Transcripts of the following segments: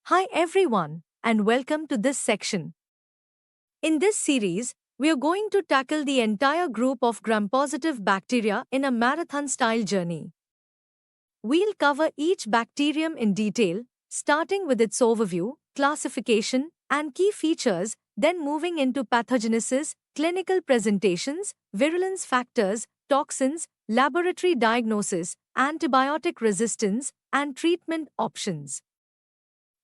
Hi everyone, and welcome to this section. In this series, we are going to tackle the entire group of gram-positive bacteria in a marathon-style journey. We'll cover each bacterium in detail, starting with its overview, classification, and key features, then moving into pathogenesis, clinical presentations, virulence factors, toxins, laboratory diagnosis, antibiotic resistance, and treatment options.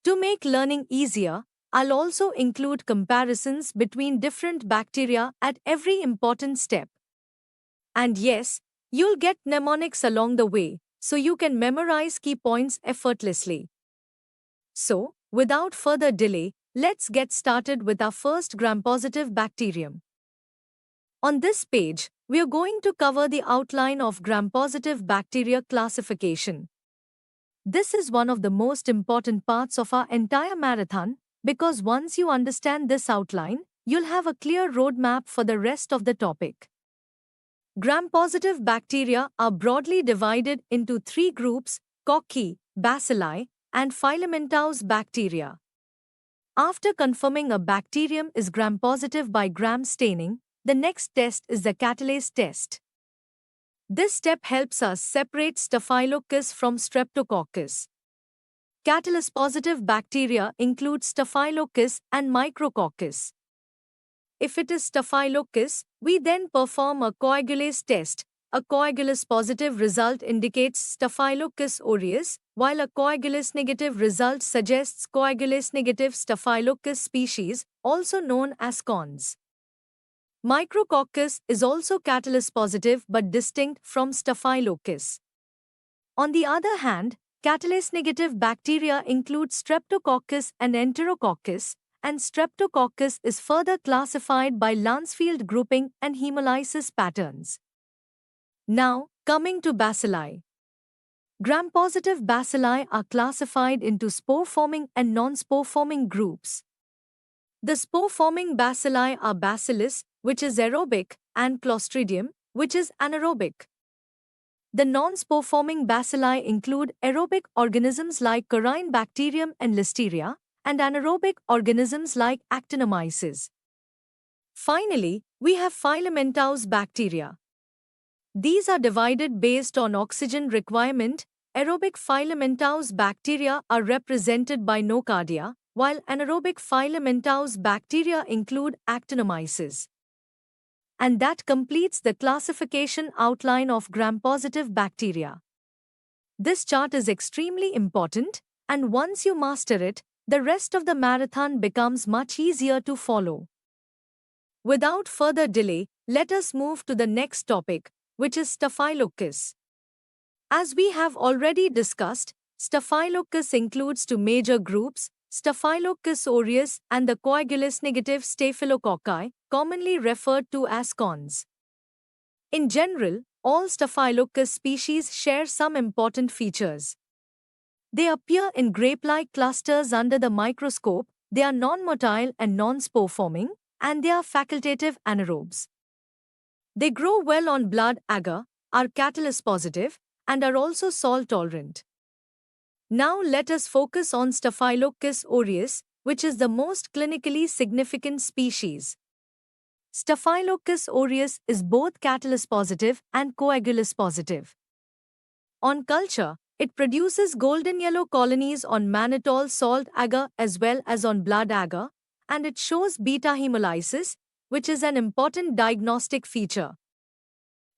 To make learning easier, I'll also include comparisons between different bacteria at every important step. And yes, you'll get mnemonics along the way, so you can memorize key points effortlessly. So, without further delay, let's get started with our first gram-positive bacterium. On this page, we are going to cover the outline of gram-positive bacteria classification. This is one of the most important parts of our entire marathon because once you understand this outline, you'll have a clear roadmap for the rest of the topic. Gram-positive bacteria are broadly divided into three groups: Kochi, Bacilli, and filamentous bacteria. After confirming a bacterium is gram-positive by gram staining, the next test is the catalase test. This step helps us separate Staphylococcus from Streptococcus. Catalase-positive bacteria include Staphylococcus and Micrococcus. If it is Staphylococcus, we then perform a coagulase test. A coagulase-positive result indicates Staphylococcus aureus, while a coagulase-negative result suggests coagulase-negative Staphylococcus species, also known as cons. Micrococcus is also catalase-positive but distinct from Staphylococcus. On the other hand, catalase-negative bacteria include Streptococcus and Enterococcus, and Streptococcus is further classified by Lancefield grouping and hemolysis patterns. Now, coming to bacilli. Gram-positive bacilli are classified into spore-forming and non-spore-forming groups. The spore-forming bacilli are Bacillus, which is aerobic, and Clostridium, which is anaerobic. The non-spore-forming bacilli include aerobic organisms like Corynebacterium and Listeria, and anaerobic organisms like Actinomyces. Finally, we have filamentous bacteria. These are divided based on oxygen requirement. Aerobic filamentous bacteria are represented by Nocardia, while anaerobic filamentous bacteria include Actinomyces. And that completes the classification outline of gram-positive bacteria. This chart is extremely important, and once you master it, the rest of the marathon becomes much easier to follow. Without further delay, let us move to the next topic, which is Staphylococcus. As we have already discussed, Staphylococcus includes two major groups, Staphylococcus aureus and the coagulase-negative Staphylococci, commonly referred to as cons. In general, all Staphylococcus species share some important features. They appear in grape-like clusters under the microscope, they are non-motile and non-spore-forming, and they are facultative anaerobes. They grow well on blood agar, are catalase-positive, and are also salt-tolerant. Now let us focus on Staphylococcus aureus, which is the most clinically significant species. Staphylococcus aureus is both catalase-positive and coagulase-positive. On culture, it produces golden yellow colonies on mannitol salt agar as well as on blood agar, and it shows beta hemolysis, which is an important diagnostic feature.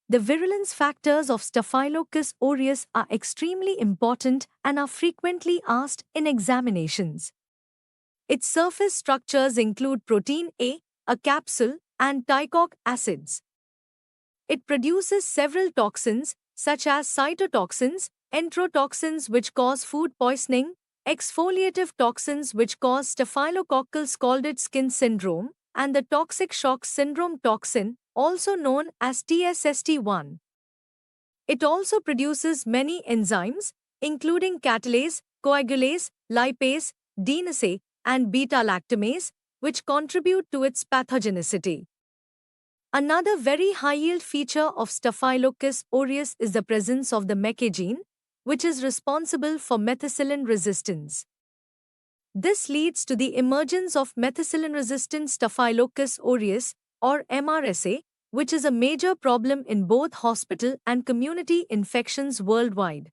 The virulence factors of Staphylococcus aureus are extremely important and are frequently asked in examinations. Its surface structures include protein a capsule, and teichoic acids. It produces several toxins, such as cytotoxins, enterotoxins which cause food poisoning, exfoliative toxins which cause staphylococcal scalded skin syndrome, and the toxic shock syndrome toxin, also known as TSST1. It also produces many enzymes, including catalase, coagulase, lipase, DNase, and beta-lactamase, which contribute to its pathogenicity. Another very high-yield feature of Staphylococcus aureus is the presence of the MEK gene, which is responsible for methicillin resistance. This leads to the emergence of methicillin-resistant Staphylococcus aureus, or MRSA, which is a major problem in both hospital and community infections worldwide.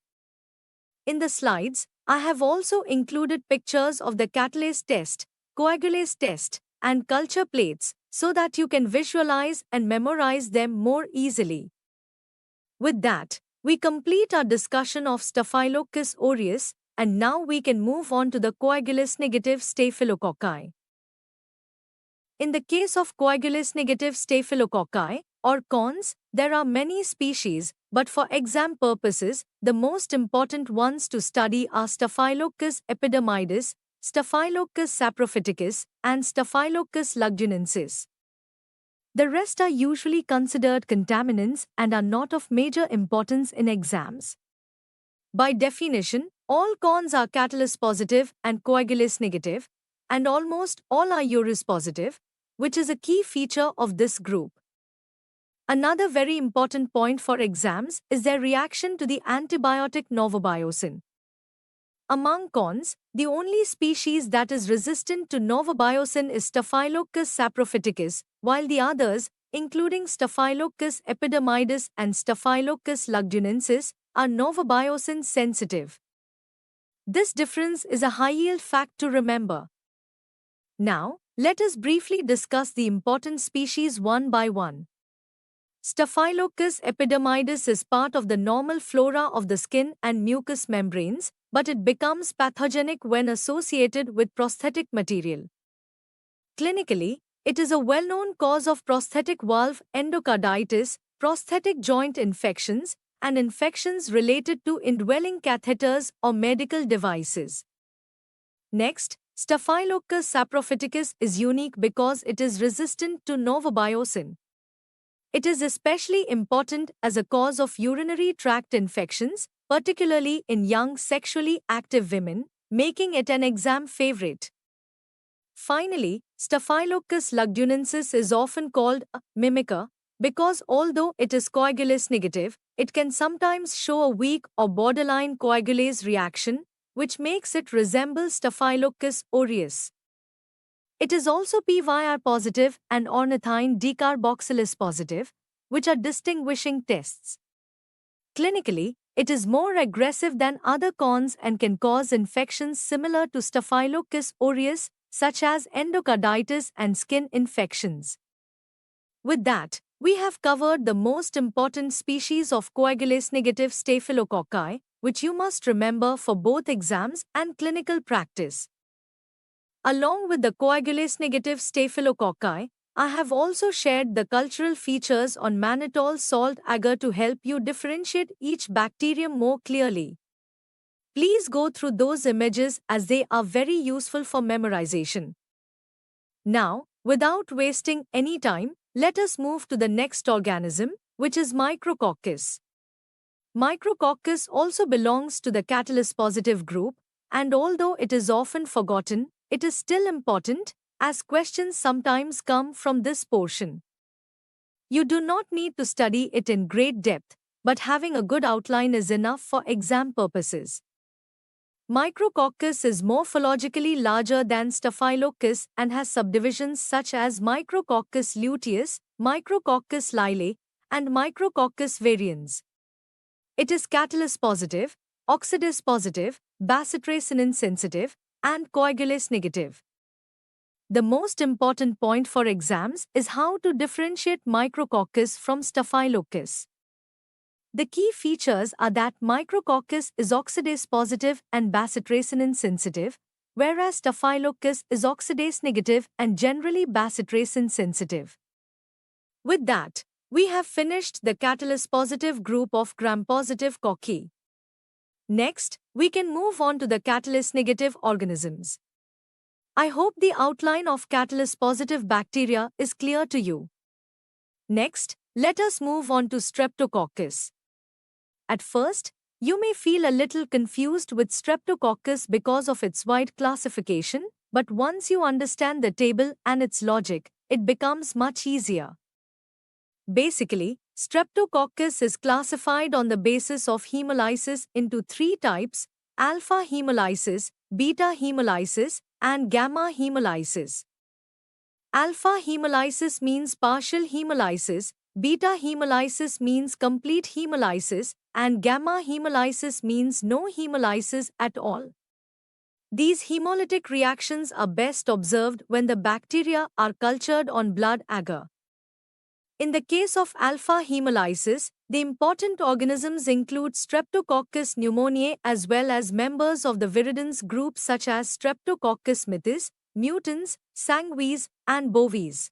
In the slides, I have also included pictures of the catalase test, coagulase test, and culture plates so that you can visualize and memorize them more easily. With that, we complete our discussion of Staphylococcus aureus, and now we can move on to the coagulase-negative staphylococci. In the case of coagulase-negative staphylococci, or CONS, there are many species, but for exam purposes, the most important ones to study are Staphylococcus epidermidis, Staphylococcus saprophyticus, and Staphylococcus lugdunensis. The rest are usually considered contaminants and are not of major importance in exams. By definition, all CONS are catalase positive and coagulase negative, and almost all are urus positive, which is a key feature of this group. Another very important point for exams is their reaction to the antibiotic novobiocin. Among CONS, the only species that is resistant to novobiocin is Staphylococcus saprophyticus, while the others, including Staphylococcus epidermidis and Staphylococcus lugdunensis, are novobiocin sensitive. This difference is a high-yield fact to remember. Now, let us briefly discuss the important species one by one. Staphylococcus epidermidis is part of the normal flora of the skin and mucous membranes, but it becomes pathogenic when associated with prosthetic material. Clinically, it is a well-known cause of prosthetic valve endocarditis, prosthetic joint infections, and infections related to indwelling catheters or medical devices. Next, Staphylococcus saprophyticus is unique because it is resistant to novobiocin. It is especially important as a cause of urinary tract infections, particularly in young sexually active women, making it an exam favorite. Finally, Staphylococcus lugdunensis is often called a mimicker because although it is coagulase negative, it can sometimes show a weak or borderline coagulase reaction, which makes it resemble Staphylococcus aureus. It is also PYR positive and ornithine decarboxylase positive, which are distinguishing tests. Clinically, it is more aggressive than other CONS and can cause infections similar to Staphylococcus aureus, such as endocarditis and skin infections. With that, we have covered the most important species of coagulase-negative staphylococci, which you must remember for both exams and clinical practice. Along with the coagulase-negative staphylococci, I have also shared the cultural features on mannitol salt agar to help you differentiate each bacterium more clearly. Please go through those images as they are very useful for memorization. Now, without wasting any time, let us move to the next organism, which is Micrococcus. Micrococcus also belongs to the catalase-positive group, and although it is often forgotten, it is still important, as questions sometimes come from this portion. You do not need to study it in great depth, but having a good outline is enough for exam purposes. Micrococcus is morphologically larger than Staphylococcus and has subdivisions such as Micrococcus luteus, Micrococcus lylae, and Micrococcus varians. It is catalase positive, oxidase positive, bacitracinin sensitive, and coagulase negative. The most important point for exams is how to differentiate Micrococcus from Staphylococcus. The key features are that Micrococcus is oxidase positive and bacitracinin sensitive, whereas Staphylococcus is oxidase negative and generally bacitracin sensitive. With that, we have finished the catalase positive group of gram-positive cocci. Next, we can move on to the catalase negative organisms. I hope the outline of catalase positive bacteria is clear to you. Next, let us move on to Streptococcus. At first, you may feel a little confused with Streptococcus because of its wide classification, but once you understand the table and its logic, it becomes much easier. Basically, Streptococcus is classified on the basis of hemolysis into three types: alpha hemolysis, beta hemolysis, and gamma hemolysis. Alpha hemolysis means partial hemolysis, beta hemolysis means complete hemolysis, and gamma hemolysis means no hemolysis at all. These hemolytic reactions are best observed when the bacteria are cultured on blood agar. In the case of alpha hemolysis, the important organisms include Streptococcus pneumoniae as well as members of the viridans group such as Streptococcus mitis, mutans, sanguis, and bovis.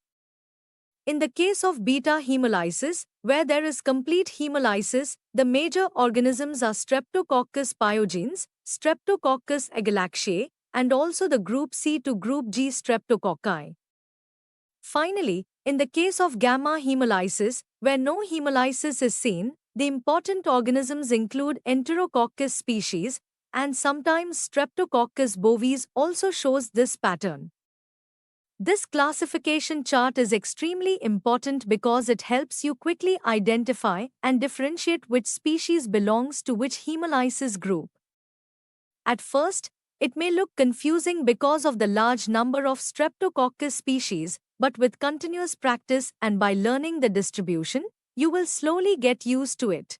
In the case of beta hemolysis, where there is complete hemolysis, the major organisms are Streptococcus pyogenes, Streptococcus agalactiae, and also the group C to group G streptococci. Finally, in the case of gamma hemolysis, where no hemolysis is seen, the important organisms include Enterococcus species, and sometimes Streptococcus bovis also shows this pattern. This classification chart is extremely important because it helps you quickly identify and differentiate which species belongs to which hemolysis group. At first, it may look confusing because of the large number of Streptococcus species, but with continuous practice and by learning the distribution, you will slowly get used to it.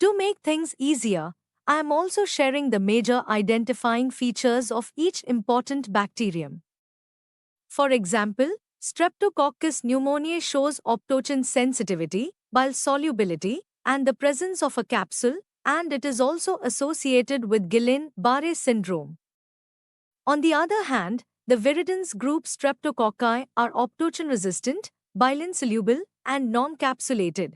To make things easier, I am also sharing the major identifying features of each important bacterium. For example, Streptococcus pneumoniae shows optochin sensitivity, bile solubility, and the presence of a capsule, and it is also associated with Guillain-Barré syndrome. On the other hand, the viridans group Streptococci are optochin-resistant, bile-insoluble, and non-capsulated.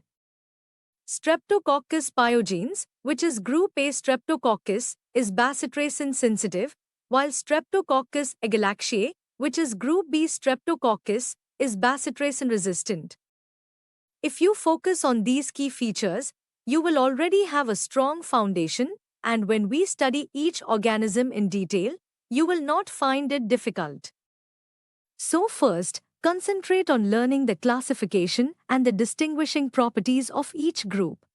Streptococcus pyogenes, which is group A Streptococcus, is bacitracin-sensitive, while Streptococcus agalactiae, which is group B Streptococcus, is bacitracin-resistant. If you focus on these key features, you will already have a strong foundation, and when we study each organism in detail, you will not find it difficult. So first, concentrate on learning the classification and the distinguishing properties of each group.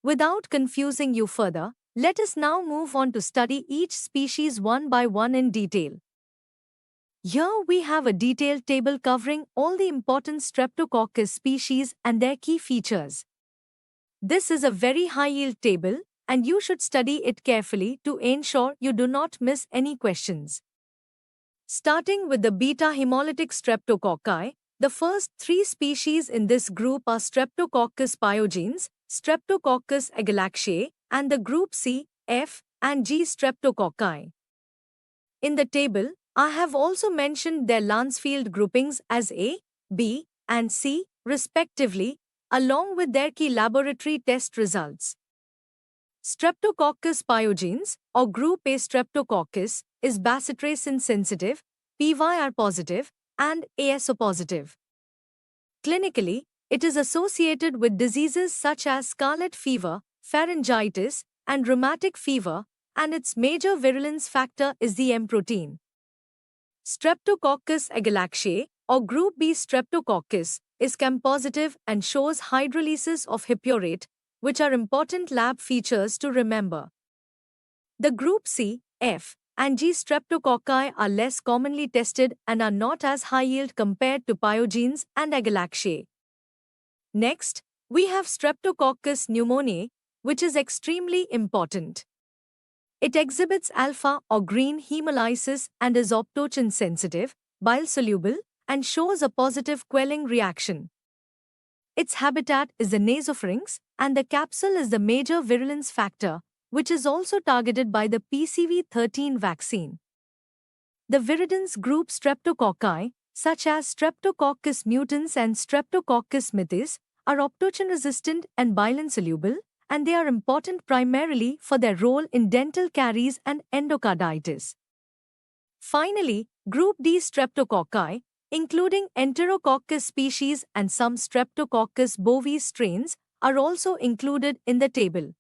Without confusing you further, let us now move on to study each species one by one in detail. Here we have a detailed table covering all the important Streptococcus species and their key features. This is a very high-yield table, and you should study it carefully to ensure you do not miss any questions. Starting with the beta hemolytic Streptococci, the first three species in this group are Streptococcus pyogenes, Streptococcus agalactiae, and the group C, F, and G Streptococci. In the table, I have also mentioned their Lancefield groupings as A, B, and C, respectively, along with their key laboratory test results. Streptococcus pyogenes, or group A Streptococcus, is bacitracin-sensitive, PYR positive, and ASO positive. Clinically, it is associated with diseases such as scarlet fever, pharyngitis, and rheumatic fever, and its major virulence factor is the M protein. Streptococcus agalactiae, or group B Streptococcus, is Cam-positive and shows hydrolysis of hippurate, which are important lab features to remember. The group C, F, and G Streptococci are less commonly tested and are not as high-yield compared to pyogenes and agalactiae. Next, we have Streptococcus pneumoniae, which is extremely important. It exhibits alpha or green hemolysis and is optochin sensitive, bile soluble, and shows a positive quelling reaction. Its habitat is the nasopharynx, and the capsule is the major virulence factor, which is also targeted by the PCV13 vaccine. The viridans group Streptococci, such as Streptococcus mutans and Streptococcus mitis, are optochin-resistant and bile-insoluble, and they are important primarily for their role in dental caries and endocarditis. Finally, group D Streptococci, including Enterococcus species and some Streptococcus bovis strains, are also included in the table.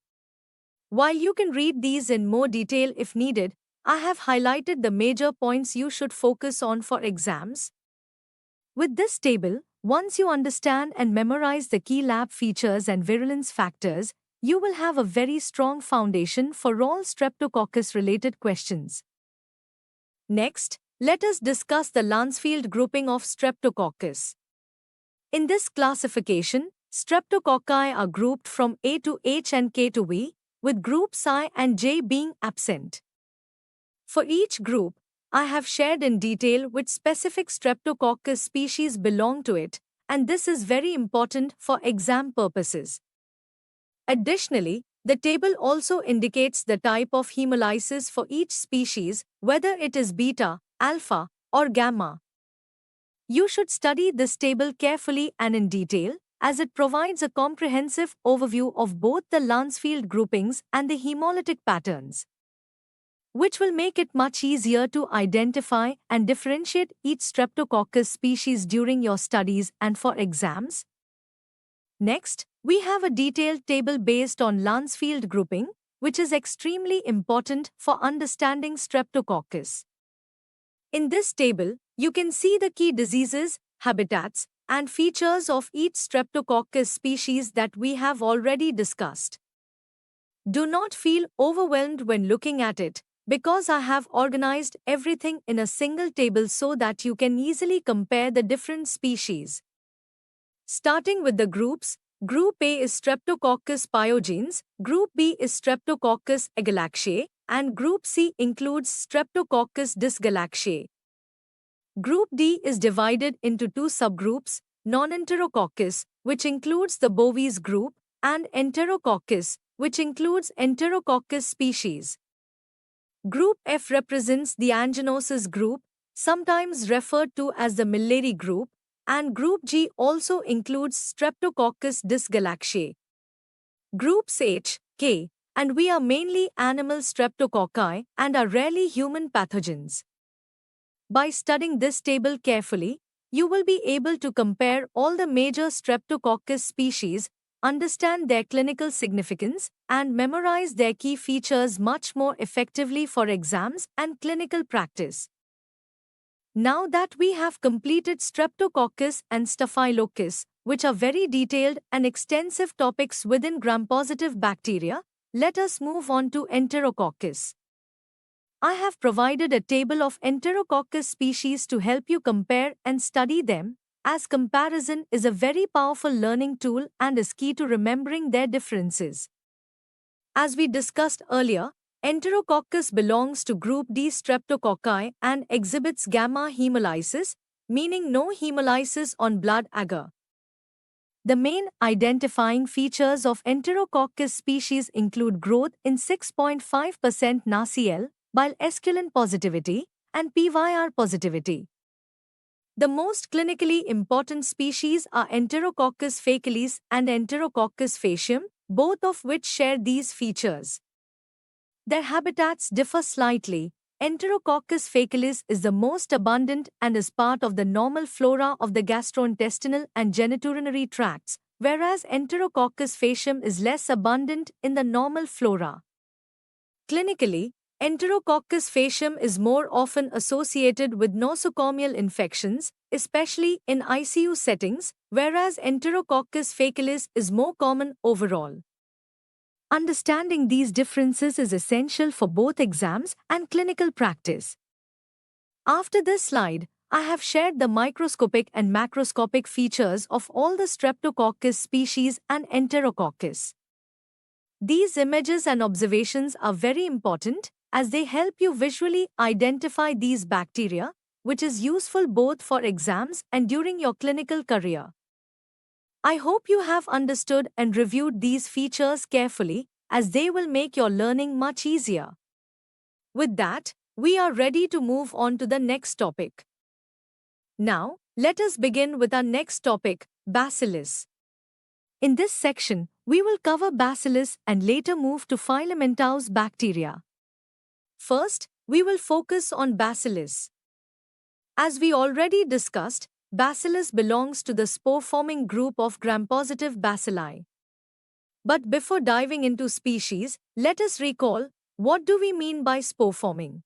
While you can read these in more detail if needed, I have highlighted the major points you should focus on for exams. With this table, once you understand and memorize the key lab features and virulence factors, you will have a very strong foundation for all Streptococcus-related questions. Next, let us discuss the Lancefield grouping of Streptococcus. In this classification, Streptococci are grouped from A to H and K to V, with groups I and J being absent. For each group, I have shared in detail which specific Streptococcus species belong to it, and this is very important for exam purposes. Additionally, the table also indicates the type of hemolysis for each species, whether it is beta, alpha, or gamma. You should study this table carefully and in detail, as it provides a comprehensive overview of both the Lancefield groupings and the hemolytic patterns, which will make it much easier to identify and differentiate each Streptococcus species during your studies and for exams. Next, we have a detailed table based on Lancefield grouping, which is extremely important for understanding Streptococcus. In this table, you can see the key diseases, habitats, and features of each Streptococcus species that we have already discussed. Do not feel overwhelmed when looking at it, because I have organized everything in a single table so that you can easily compare the different species. Starting with the groups, Group A is Streptococcus pyogenes, Group B is Streptococcus agalactiae, and Group C includes Streptococcus dysgalactiae. Group D is divided into two subgroups, Non-Enterococcus, which includes the Bovis group, and Enterococcus, which includes Enterococcus species. Group F represents the Aeruginosus group, sometimes referred to as the Milleri group, and Group G also includes Streptococcus dysgalactiae. Groups H, K, and V are mainly animal streptococci and are rarely human pathogens. By studying this table carefully, you will be able to compare all the major Streptococcus species, understand their clinical significance, and memorize their key features much more effectively for exams and clinical practice. Now that we have completed Streptococcus and Staphylococcus, which are very detailed and extensive topics within gram-positive bacteria, let us move on to Enterococcus. I have provided a table of Enterococcus species to help you compare and study them, as comparison is a very powerful learning tool and is key to remembering their differences. As we discussed earlier, Enterococcus belongs to group D Streptococci and exhibits gamma hemolysis, meaning no hemolysis on blood agar. The main identifying features of Enterococcus species include growth in 6.5% NaCl, bile esculin positivity, and PYR positivity. The most clinically important species are Enterococcus faecalis and Enterococcus faecium, both of which share these features. Their habitats differ slightly. Enterococcus faecalis is the most abundant and is part of the normal flora of the gastrointestinal and genitourinary tracts, whereas Enterococcus faecium is less abundant in the normal flora. Clinically, Enterococcus faecium is more often associated with nosocomial infections, especially in ICU settings, whereas Enterococcus faecalis is more common overall. Understanding these differences is essential for both exams and clinical practice. After this slide, I have shared the microscopic and macroscopic features of all the Streptococcus species and Enterococcus. These images and observations are very important as they help you visually identify these bacteria, which is useful both for exams and during your clinical career. I hope you have understood and reviewed these features carefully, as they will make your learning much easier. With that, we are ready to move on to the next topic. Now, let us begin with our next topic, Bacillus. In this section, we will cover Bacillus and later move to filamentous bacteria. First, we will focus on Bacillus. As we already discussed, Bacillus belongs to the spore-forming group of gram-positive bacilli. But before diving into species, let us recall, what do we mean by spore-forming?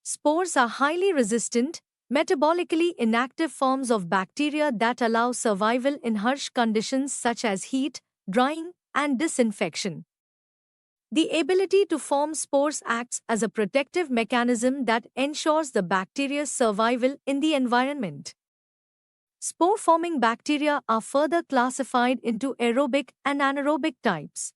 Spores are highly resistant, metabolically inactive forms of bacteria that allow survival in harsh conditions such as heat, drying, and disinfection. The ability to form spores acts as a protective mechanism that ensures the bacteria's survival in the environment. Spore-forming bacteria are further classified into aerobic and anaerobic types.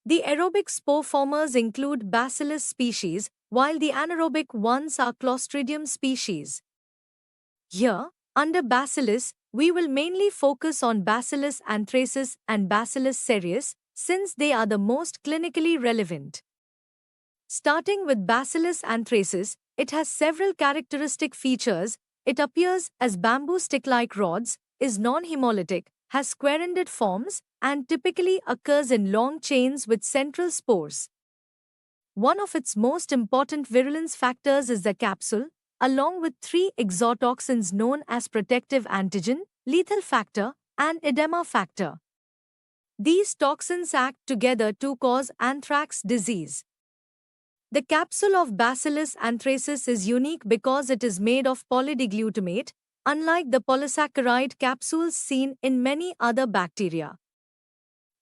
The aerobic spore formers include Bacillus species, while the anaerobic ones are Clostridium species. Here, under Bacillus, we will mainly focus on Bacillus anthracis and Bacillus cereus, since they are the most clinically relevant. Starting with Bacillus anthracis, it has several characteristic features. It appears as bamboo stick-like rods, is non-hemolytic, has square-ended forms, and typically occurs in long chains with central spores. One of its most important virulence factors is the capsule, along with three exotoxins known as protective antigen, lethal factor, and edema factor. These toxins act together to cause anthrax disease. The capsule of Bacillus anthracis is unique because it is made of polydeglutamate, unlike the polysaccharide capsules seen in many other bacteria.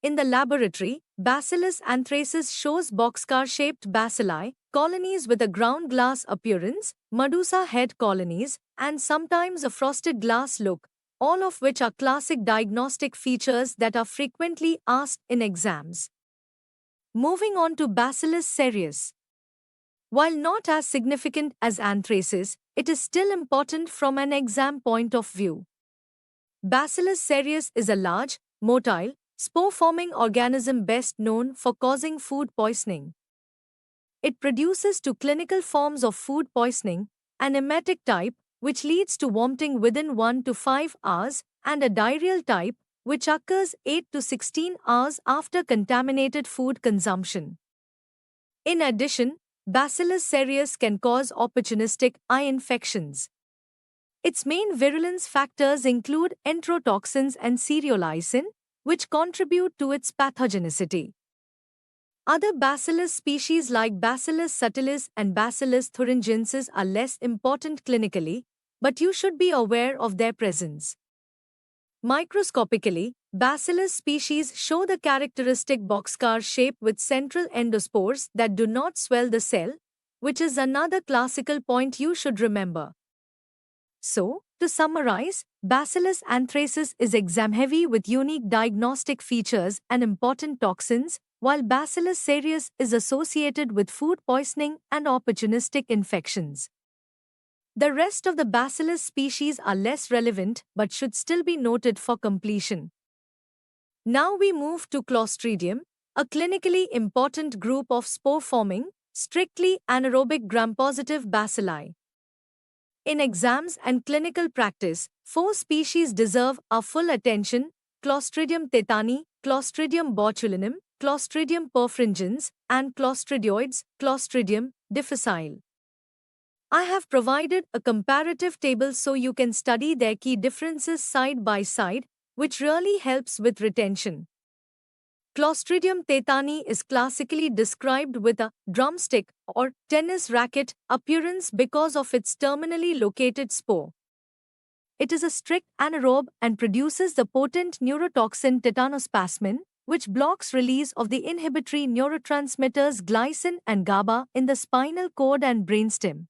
In the laboratory, Bacillus anthracis shows boxcar-shaped bacilli, colonies with a ground glass appearance, Medusa head colonies, and sometimes a frosted glass look, all of which are classic diagnostic features that are frequently asked in exams. Moving on to Bacillus cereus. While not as significant as anthracis, it is still important from an exam point of view. Bacillus cereus is a large, motile, spore-forming organism best known for causing food poisoning. It produces two clinical forms of food poisoning, an emetic type, which leads to vomiting within 1 to 5 hours, and a diarrheal type, which occurs 8 to 16 hours after contaminated food consumption. In addition, Bacillus cereus can cause opportunistic eye infections. Its main virulence factors include enterotoxins and cereolysin, which contribute to its pathogenicity. Other Bacillus species like Bacillus subtilis and Bacillus thuringiensis are less important clinically, but you should be aware of their presence. Microscopically, Bacillus species show the characteristic boxcar shape with central endospores that do not swell the cell, which is another classical point you should remember. So, to summarize, Bacillus anthracis is exam-heavy with unique diagnostic features and important toxins, while Bacillus cereus is associated with food poisoning and opportunistic infections. The rest of the Bacillus species are less relevant but should still be noted for completion. Now we move to Clostridium, a clinically important group of spore-forming, strictly anaerobic gram-positive bacilli. In exams and clinical practice, 4 species deserve our full attention: Clostridium tetani, Clostridium botulinum, Clostridium perfringens, and Clostridioides, Clostridium difficile. I have provided a comparative table so you can study their key differences side by side, which really helps with retention. Clostridium tetani is classically described with a drumstick or tennis racket appearance because of its terminally located spore. It is a strict anaerobe and produces the potent neurotoxin tetanospasmin, which blocks release of the inhibitory neurotransmitters glycin and GABA in the spinal cord and brainstem,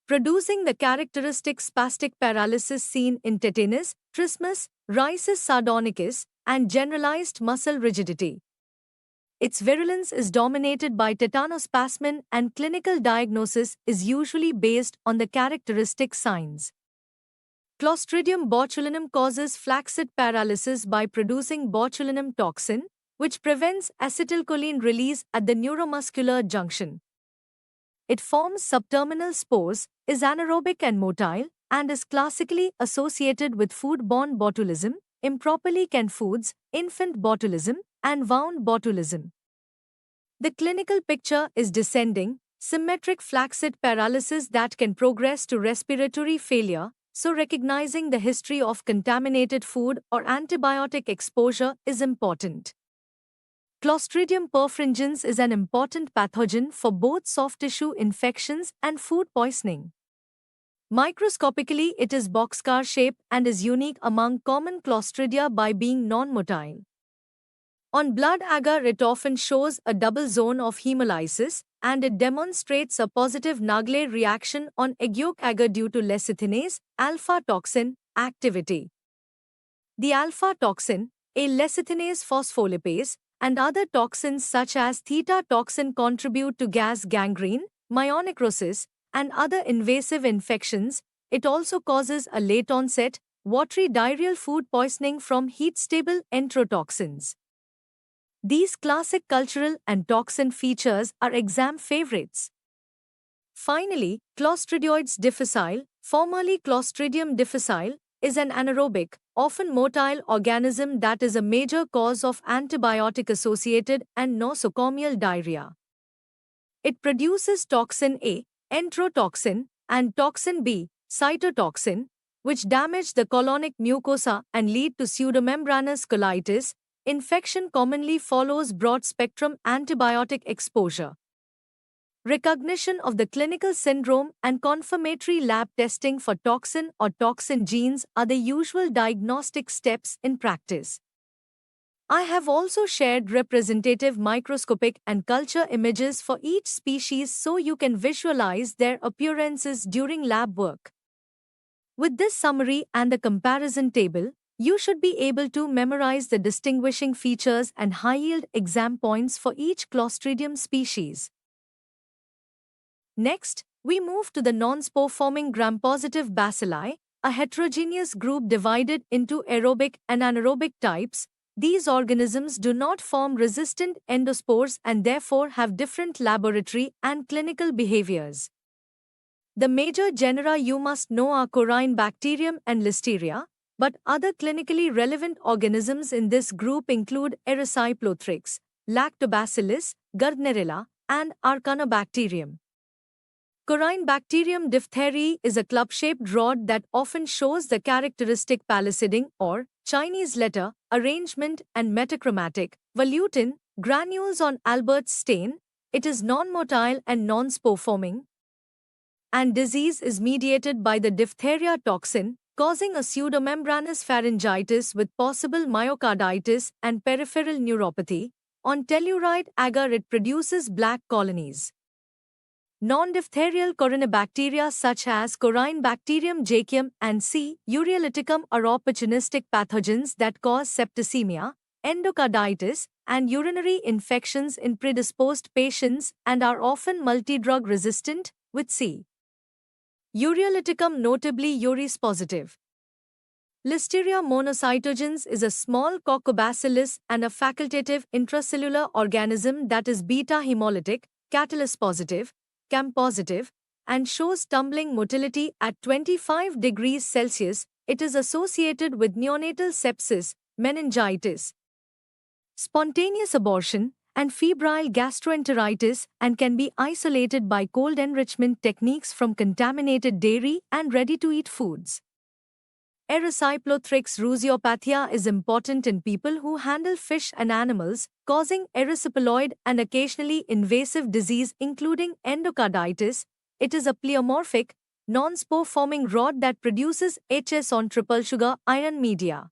producing the characteristic spastic paralysis seen in tetanus, trismus, rhesus sardonicus, and generalized muscle rigidity. Its virulence is dominated by tetanospasmin and clinical diagnosis is usually based on the characteristic signs. Clostridium botulinum causes flaccid paralysis by producing botulinum toxin, which prevents acetylcholine release at the neuromuscular junction. It forms subterminal spores, is anaerobic and motile, and is classically associated with food-borne botulism, improperly canned foods, infant botulism, and wound botulism. The clinical picture is descending, symmetric flaccid paralysis that can progress to respiratory failure, so recognizing the history of contaminated food or antibiotic exposure is important. Clostridium perfringens is an important pathogen for both soft tissue infections and food poisoning. Microscopically, it is boxcar shaped and is unique among common Clostridia by being non-motile. On blood agar, it often shows a double zone of hemolysis, and it demonstrates a positive Nagle reaction on egg yolk agar due to lecithinase, alpha toxin, activity. The alpha toxin, a lecithinase phospholipase, and other toxins such as theta toxin contribute to gas gangrene, myonecrosis, and other invasive infections. It also causes a late onset, watery diarrheal food poisoning from heat-stable enterotoxins. These classic cultural and toxin features are exam favorites. Finally, Clostridioides difficile, formerly Clostridium difficile, is an anaerobic, often motile organism that is a major cause of antibiotic-associated and nosocomial diarrhea. It produces toxin A, enterotoxin, and toxin B, cytotoxin, which damage the colonic mucosa and lead to pseudomembranous colitis. Infection commonly follows broad-spectrum antibiotic exposure. Recognition of the clinical syndrome and confirmatory lab testing for toxin or toxin genes are the usual diagnostic steps in practice. I have also shared representative microscopic and culture images for each species so you can visualize their appearances during lab work. With this summary and the comparison table, you should be able to memorize the distinguishing features and high-yield exam points for each Clostridium species. Next, we move to the non-spore-forming gram-positive bacilli, a heterogeneous group divided into aerobic and anaerobic types. These organisms do not form resistant endospores and therefore have different laboratory and clinical behaviors. The major genera you must know are Corynebacterium and Listeria, but other clinically relevant organisms in this group include Erysipelotrix, Lactobacillus, Gardnerella, and Arcanobacterium. Corynebacterium diphtheriae is a club-shaped rod that often shows the characteristic palisading or Chinese letter arrangement and metachromatic volutin granules on Albert's stain. It is non-motile and non-spore-forming, and disease is mediated by the diphtheria toxin, causing a pseudomembranous pharyngitis with possible myocarditis and peripheral neuropathy. On telluride agar, it produces black colonies. Non-diphtherial corynebacteria such as Corynebacterium jacquium and C. ureolyticum are opportunistic pathogens that cause septicemia, endocarditis, and urinary infections in predisposed patients and are often multidrug resistant, with C. ureolyticum notably uris positive. Listeria monocytogenes is a small coccobacillus and a facultative intracellular organism that is beta hemolytic, catalase positive, CAM positive, and shows tumbling motility at 25 degrees Celsius. It is associated with neonatal sepsis, meningitis, spontaneous abortion, and febrile gastroenteritis, and can be isolated by cold enrichment techniques from contaminated dairy and ready-to-eat foods. Erysipelotrix rhusiopathia is important in people who handle fish and animals, causing erysipeloid and occasionally invasive disease including endocarditis. It is a pleomorphic, non-spore-forming rod that produces HS on triple sugar iron media.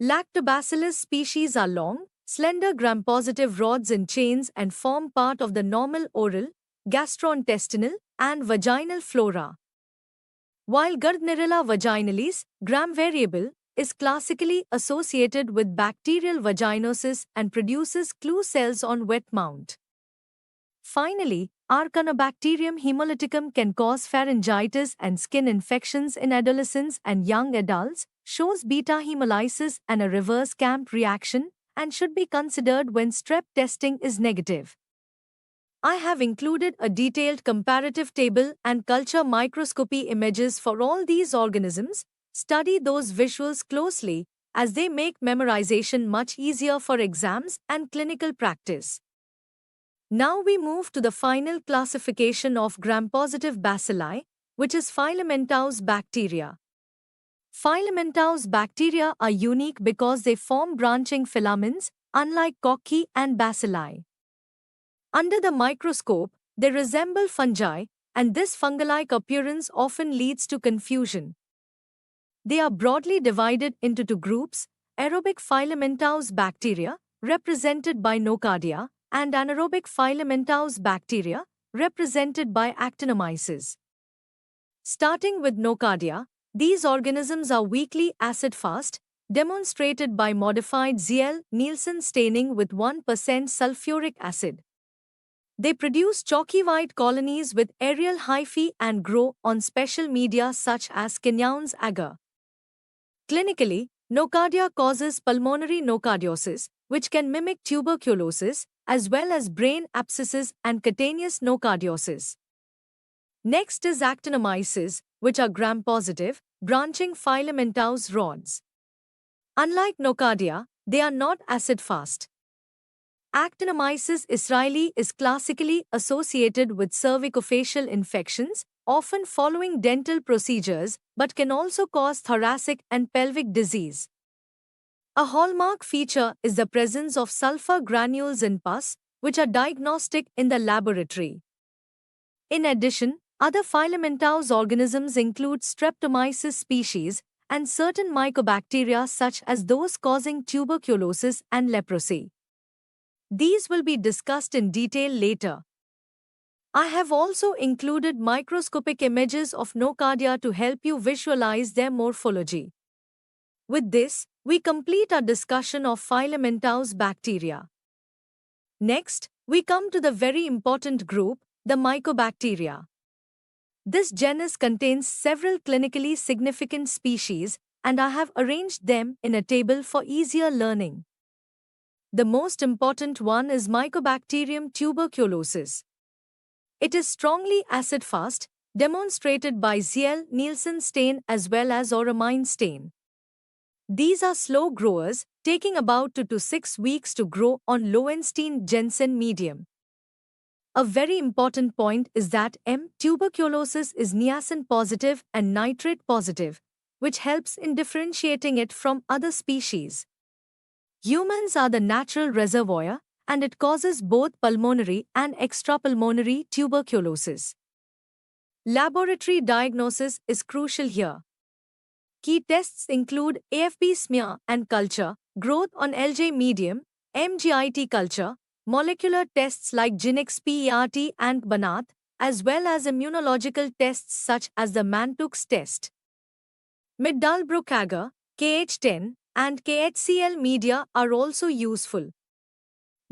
Lactobacillus species are long, slender gram-positive rods in chains and form part of the normal oral, gastrointestinal, and vaginal flora. While Gardnerella vaginalis, gram-variable, is classically associated with bacterial vaginosis and produces clue cells on wet mount. Finally, Arcanobacterium hemolyticum can cause pharyngitis and skin infections in adolescents and young adults, shows beta hemolysis and a reverse CAMP reaction, and should be considered when strep testing is negative. I have included a detailed comparative table and culture microscopy images for all these organisms. Study those visuals closely, as they make memorization much easier for exams and clinical practice. Now we move to the final classification of gram-positive bacilli, which is filamentous bacteria. Filamentous bacteria are unique because they form branching filaments, unlike cocci and bacilli. Under the microscope, they resemble fungi, and this fungi-like appearance often leads to confusion. They are broadly divided into two groups: aerobic filamentous bacteria, represented by Nocardia, and anaerobic filamentous bacteria, represented by Actinomyces. Starting with Nocardia, these organisms are weakly acid-fast, demonstrated by modified Ziehl-Neelsen staining with 1% sulfuric acid. They produce chalky white colonies with aerial hyphae and grow on special media such as Quinones agar. Clinically, nocardia causes pulmonary nocardiosis, which can mimic tuberculosis, as well as brain abscesses and cutaneous nocardiosis. Next is actinomyces, which are gram-positive, branching filamentous rods. Unlike nocardia, they are not acid-fast. Actinomyces israeli is classically associated with cervicofacial infections, often following dental procedures, but can also cause thoracic and pelvic disease. A hallmark feature is the presence of sulfur granules in pus, which are diagnostic in the laboratory. In addition, other filamentous organisms include Streptomyces species and certain mycobacteria such as those causing tuberculosis and leprosy. These will be discussed in detail later. I have also included microscopic images of nocardia to help you visualize their morphology. With this, we complete our discussion of filamentous bacteria. Next, we come to the very important group, the Mycobacteria. This genus contains several clinically significant species, and I have arranged them in a table for easier learning. The most important one is Mycobacterium tuberculosis. It is strongly acid-fast, demonstrated by Ziehl-Neelsen stain as well as Oramine stain. These are slow growers, taking about 2 to 6 weeks to grow on Lowenstein-Jensen medium. A very important point is that M. tuberculosis is niacin positive and nitrate positive, which helps in differentiating it from other species. Humans are the natural reservoir, and it causes both pulmonary and extrapulmonary tuberculosis. Laboratory diagnosis is crucial here. Key tests include AFP smear and culture, growth on LJ medium, MGIT culture, molecular tests like Ginix PERT and Banat, as well as immunological tests such as the Mantoux test. Middlebrook agar, KH10, and KHCl media are also useful.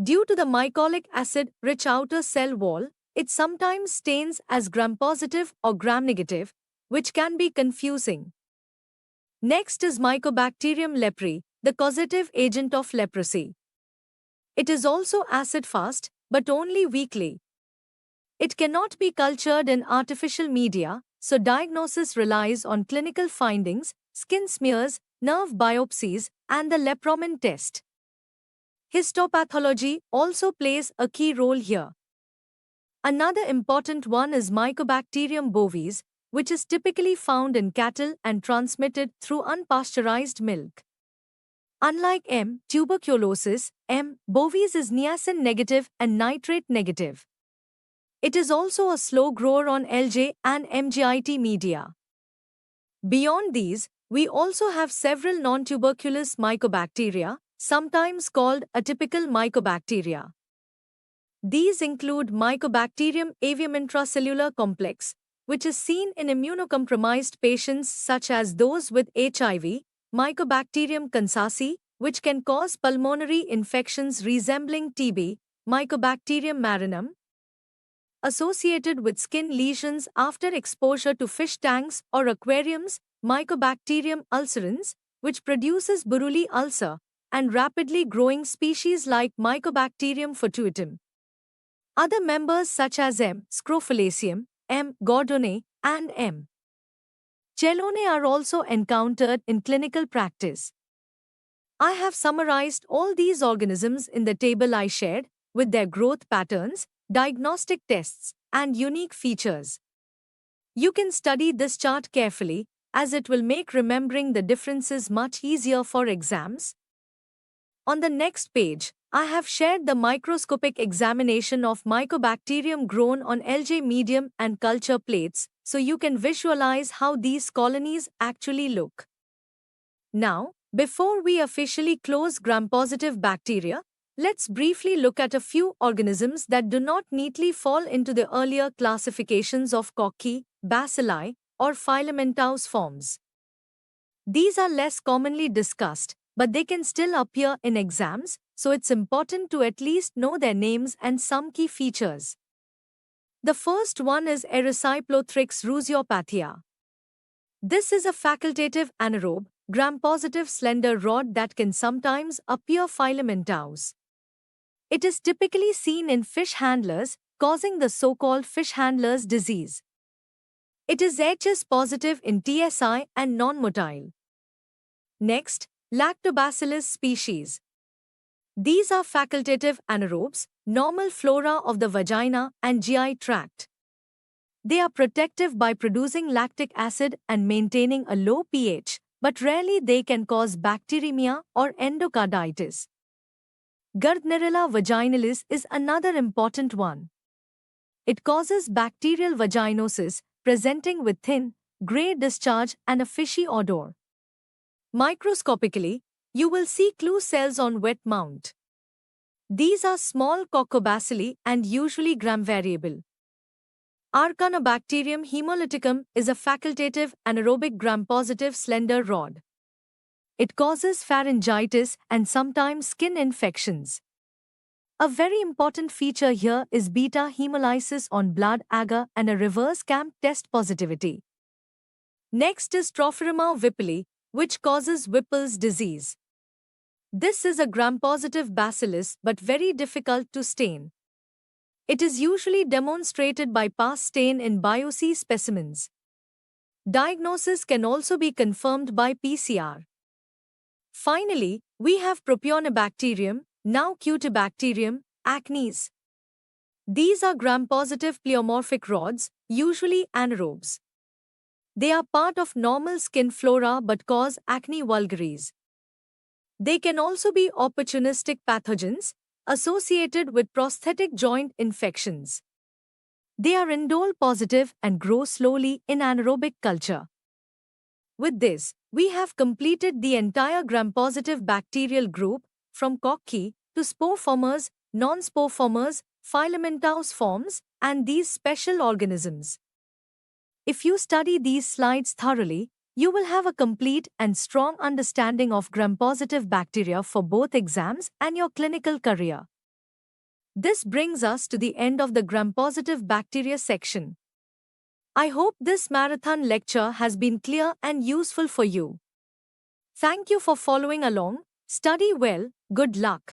Due to the mycolic acid-rich outer cell wall, it sometimes stains as gram-positive or gram-negative, which can be confusing. Next is Mycobacterium leprae, the causative agent of leprosy. It is also acid-fast, but only weakly. It cannot be cultured in artificial media, so diagnosis relies on clinical findings, skin smears, nerve biopsies, and the lepromin test. Histopathology also plays a key role here. Another important one is Mycobacterium bovis, which is typically found in cattle and transmitted through unpasteurized milk. Unlike M. tuberculosis, M. bovis is niacin negative and nitrate negative. It is also a slow grower on LJ and MGIT media. Beyond these, we also have several non-tuberculous mycobacteria, sometimes called atypical mycobacteria. These include Mycobacterium avium intracellular complex, which is seen in immunocompromised patients such as those with HIV, Mycobacterium kansasi, which can cause pulmonary infections resembling TB, Mycobacterium marinum, associated with skin lesions after exposure to fish tanks or aquariums, Mycobacterium ulcerans, which produces Buruli ulcer, and rapidly growing species like Mycobacterium fortuitum. Other members such as M. scrofalaceum, M. gordonii, and M. chelonae are also encountered in clinical practice. I have summarized all these organisms in the table I shared, with their growth patterns, diagnostic tests, and unique features. You can study this chart carefully, as it will make remembering the differences much easier for exams. On the next page, I have shared the microscopic examination of Mycobacterium grown on LJ medium and culture plates, so you can visualize how these colonies actually look. Now, before we officially close gram-positive bacteria, Let's briefly look at a few organisms that do not neatly fall into the earlier classifications of Cocci, Bacilli, or filamentous forms. These are less commonly discussed, but they can still appear in exams, so it's important to at least know their names and some key features. The first one is Erysiplothrix ruseopathia. This is a facultative anaerobe, gram-positive slender rod that can sometimes appear filamentous. It is typically seen in fish handlers, causing the so-called fish handler's disease. It is HS positive in TSI and non-motile. Next, Lactobacillus species. These are facultative anaerobes, normal flora of the vagina and GI tract. They are protective by producing lactic acid and maintaining a low pH, but rarely they can cause bacteremia or endocarditis. Gardnerella vaginalis is another important one. It causes bacterial vaginosis, presenting with thin, gray discharge and a fishy odor. Microscopically, you will see clue cells on wet mount. These are small coccobacilli and usually gram-variable. Arcanobacterium hemolyticum is a facultative anaerobic gram-positive slender rod. It causes pharyngitis and sometimes skin infections. A very important feature here is beta hemolysis on blood agar and a reverse CAMP test positivity. Next is Trophiroma whipplei, which causes Whipple's disease. This is a gram-positive bacillus but very difficult to stain. It is usually demonstrated by pass stain in biopsy specimens. Diagnosis can also be confirmed by PCR. Finally, we have Propionibacterium, now Cutibacterium, acnes. These are gram-positive pleomorphic rods, usually anaerobes. They are part of normal skin flora but cause acne vulgaris. They can also be opportunistic pathogens associated with prosthetic joint infections. They are indole positive and grow slowly in anaerobic culture. With this, we have completed the entire gram-positive bacterial group from Cocci to spore formers, non-spore formers, filamentous forms, and these special organisms. If you study these slides thoroughly, you will have a complete and strong understanding of gram-positive bacteria for both exams and your clinical career. This brings us to the end of the gram-positive bacteria section. I hope this marathon lecture has been clear and useful for you. Thank you for following along. Study well. Good luck.